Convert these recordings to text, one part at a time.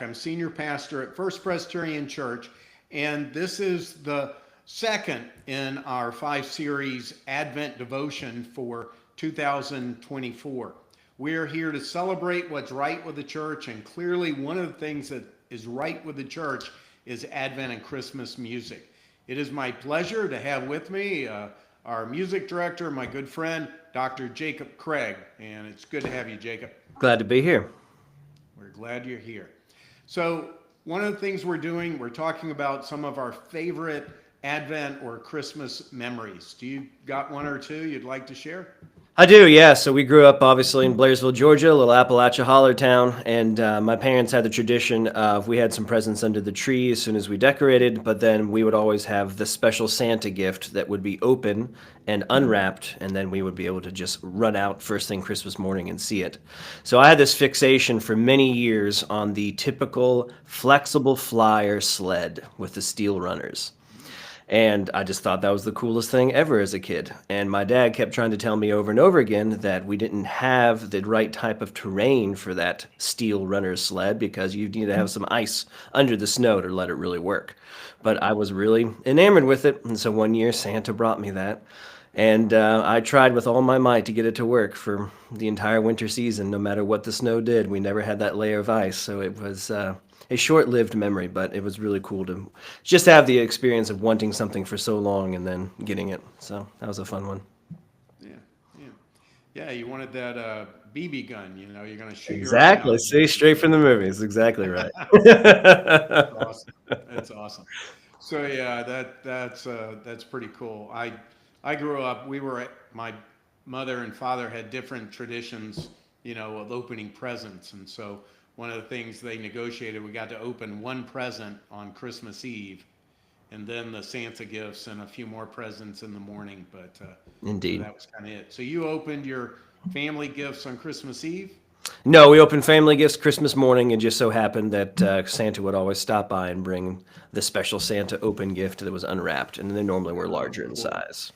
I'm senior pastor at First Presbyterian Church, and this is the second in our 5-series Advent devotion for 2024. We're here to celebrate what's right with the church, and clearly one of the things that is right with the church is Advent and Christmas music. It is my pleasure to have with me our music director, my good friend, Dr. Jacob Craig, and it's good to have you, Jacob. Glad to be here. We're glad you're here. So one of the things we're doing, we're talking about some of our favorite Advent or Christmas memories. Do you got one or two you'd like to share? I do, yeah. So we grew up obviously in Blairsville, Georgia, a little Appalachia holler town, and my parents had the tradition of we had some presents under the tree as soon as we decorated, but then we would always have the special Santa gift that would be open and unwrapped, and then we would be able to just run out first thing Christmas morning and see it. So I had this fixation for many years on the typical flexible flyer sled with the steel runners. And I just thought that was the coolest thing ever as a kid. And my dad kept trying to tell me over and over again that we didn't have the right type of terrain for that steel runner sled because you need to have some ice under the snow to let it really work. But I was really enamored with it. And so one year Santa brought me that. And I tried with all my might to get it to work for the entire winter season, no matter what the snow did. We never had that layer of ice. So it was a short-lived memory, but it was really cool to just have the experience of wanting something for so long and then getting it. So that was a fun one. Yeah, you wanted that BB gun, you know, you're going to shoot your own Exactly. out. See, straight from the movies. Exactly right. Awesome. That's awesome. So yeah, that's pretty cool. I grew up, my mother and father had different traditions, you know, of opening presents. And so one of the things they negotiated, we got to open one present on Christmas Eve, and then the Santa gifts and a few more presents in the morning. But Indeed. so that was kind of it. So you opened your family gifts on Christmas Eve? No, we opened family gifts Christmas morning. It just so happened that Santa would always stop by and bring the special Santa open gift that was unwrapped, and they normally were larger in size.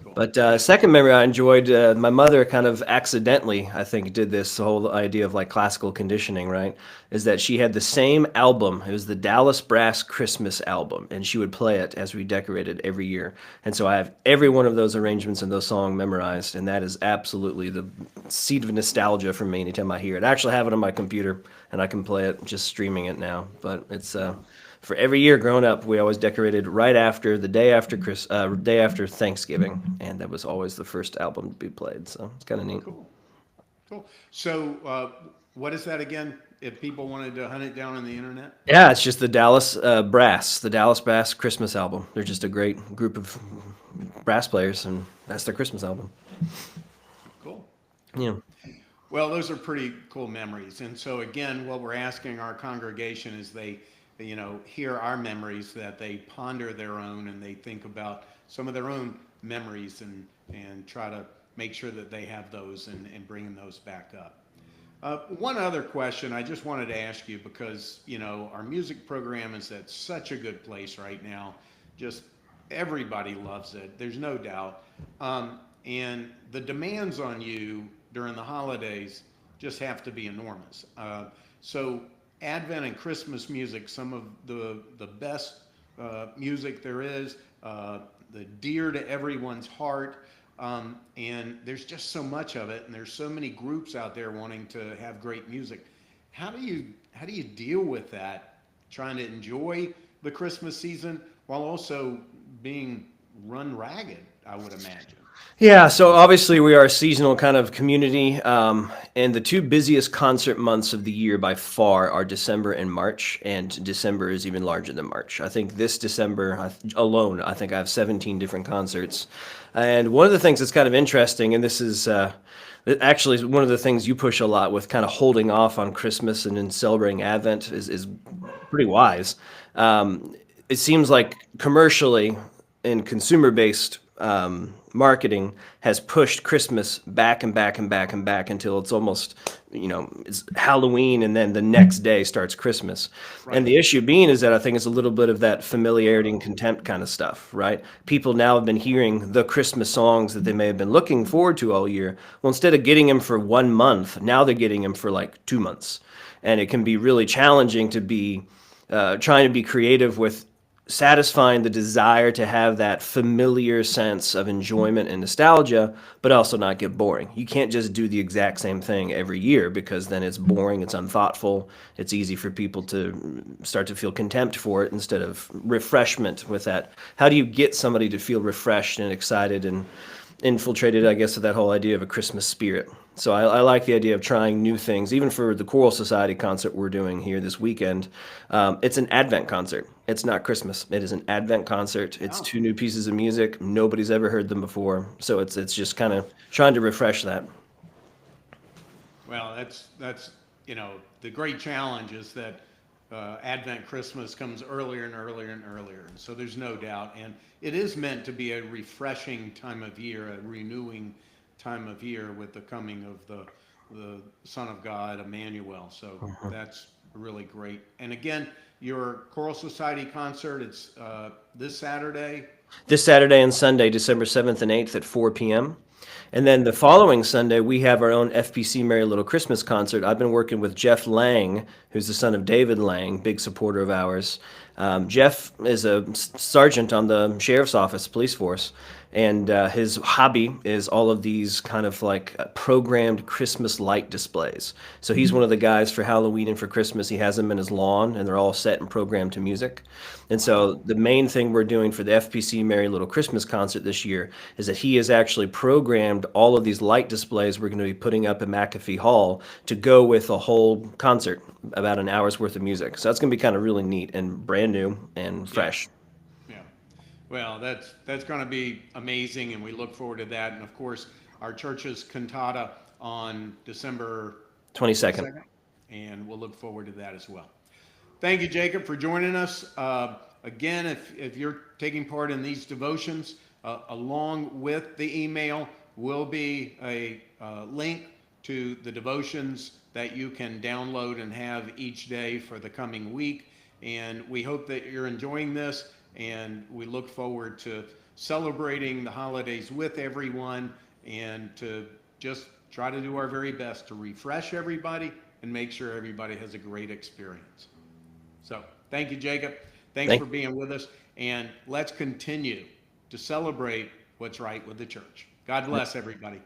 Cool. But second memory I enjoyed, my mother kind of accidentally, I think, did this whole idea of like classical conditioning, right? Is that she had the same album. It was the Dallas Brass Christmas album, and she would play it as we decorated every year. And so I have every one of those arrangements and those songs memorized, and that is absolutely the seed of nostalgia for me anytime I hear it. I actually have it on my computer, and I can play it just streaming it now. But it's for every year growing up, we always decorated right after the day after day after Thanksgiving, and that was always the first album to be played. So it's kind of neat. Cool. So what is that again? If people wanted to hunt it down on the internet? Yeah, it's just the Dallas Brass Christmas album. They're just a great group of brass players, and that's their Christmas album. Cool. Yeah. Well, those are pretty cool memories. And so again, what we're asking our congregation is they hear our memories, that they ponder their own and they think about some of their own memories and try to make sure that they have those and bringing those back up. One other question I just wanted to ask you, because, you know, our music program is at such a good place right now. Just everybody loves it. There's no doubt. And the demands on you during the holidays just have to be enormous. So Advent and Christmas music, some of the best music there is, the dear to everyone's heart, and there's just so much of it, and there's so many groups out there wanting to have great music. How do you deal with that, trying to enjoy the Christmas season while also being run ragged, I would imagine? Yeah, so obviously we are a seasonal kind of community, and the two busiest concert months of the year by far are December and March, and December is even larger than March. I think this December alone, I think I have 17 different concerts. And one of the things that's kind of interesting, and this is actually one of the things you push a lot with kind of holding off on Christmas and then celebrating Advent is pretty wise. It seems like commercially and consumer-based marketing has pushed Christmas back and back and back and back until it's almost, it's Halloween and then the next day starts Christmas. And Right. the issue being is that I think it's a little bit of that familiarity and contempt kind of stuff, right? People now have been hearing the Christmas songs that they may have been looking forward to all year. Well, instead of getting them for 1 month, now they're getting them for like 2 months. And it can be really challenging to be trying to be creative with satisfying the desire to have that familiar sense of enjoyment and nostalgia, but also not get boring. You can't just do the exact same thing every year because then it's boring, it's unthoughtful, it's easy for people to start to feel contempt for it instead of refreshment with that. How do you get somebody to feel refreshed and excited and infiltrated, I guess, with that whole idea of a Christmas spirit? So I like the idea of trying new things, even for the Choral Society concert we're doing here this weekend. It's an Advent concert. It's not Christmas. It is an Advent concert. It's Oh, two new pieces of music. Nobody's ever heard them before. So it's just kind of trying to refresh that. well, that's the great challenge is that Advent Christmas comes earlier and earlier and earlier, and so there's no doubt, and it is meant to be a refreshing time of year, a renewing time of year with the coming of the Son of God, Emmanuel. So that's really great. And again, your Choral Society concert, it's this Saturday. This Saturday and Sunday, December 7th and 8th at 4 p.m. And then the following Sunday, we have our own FPC Merry Little Christmas concert. I've been working with Jeff Lang, who's the son of David Lang, big supporter of ours. Jeff is a sergeant on the sheriff's office, police force, and his hobby is all of these kind of like programmed Christmas light displays. So he's one of the guys for Halloween and for Christmas. He has them in his lawn, and they're all set and programmed to music. And so the main thing we're doing for the FPC Merry Little Christmas concert this year is that he has actually programmed all of these light displays we're going to be putting up at McAfee Hall to go with a whole concert, about an hour's worth of music. So that's going to be kind of really neat and brand new and Yeah. fresh. Yeah. Well, that's going to be amazing, and we look forward to that. And of course, our church's cantata on December 22nd. 22nd, and we'll look forward to that as well. Thank you, Jacob, for joining us. Again, if you're taking part in these devotions, along with the email will be a link to the devotions that you can download and have each day for the coming week. And we hope that you're enjoying this, and we look forward to celebrating the holidays with everyone and to just try to do our very best to refresh everybody and make sure everybody has a great experience. So thank you, Jacob. Thanks Thank for being with us. And let's continue to celebrate what's right with the church. God bless everybody.